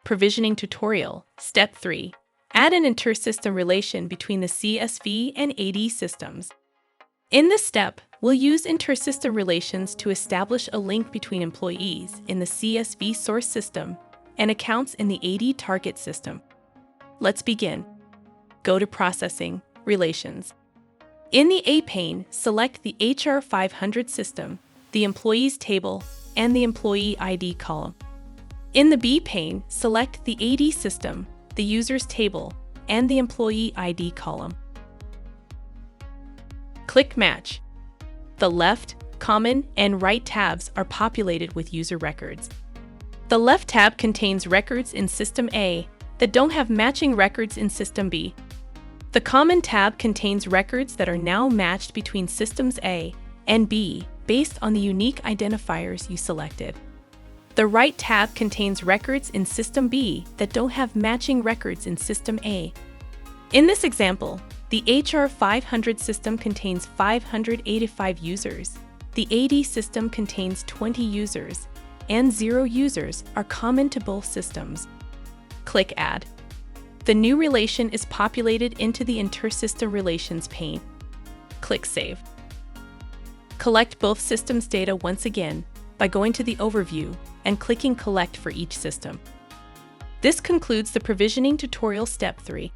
Provisioning Tutorial, Step 3. Add an inter-system relation between the CSV and AD systems. In this step, we'll use inter-system relations to establish a link between employees in the CSV source system and accounts in the AD target system. Let's begin. Go to Processing, Relations. In the A pane, select the HR 500 system, the Employees table, and the Employee ID column. In the B pane, select the AD system, the Users table, and the Employee ID column. Click Match. The left, common, and right tabs are populated with user records. The left tab contains records in System A that don't have matching records in System B. The common tab contains records that are now matched between Systems A and B based on the unique identifiers you selected. The right tab contains records in System B that don't have matching records in System A. In this example, the HR 500 system contains 585 users, the AD system contains 20 users, and 0 users are common to both systems. Click Add. The new relation is populated into the Inter-System Relations pane. Click Save. Collect both systems' data once again by going to the Overview and clicking Collect for each system. This concludes the provisioning tutorial step 3.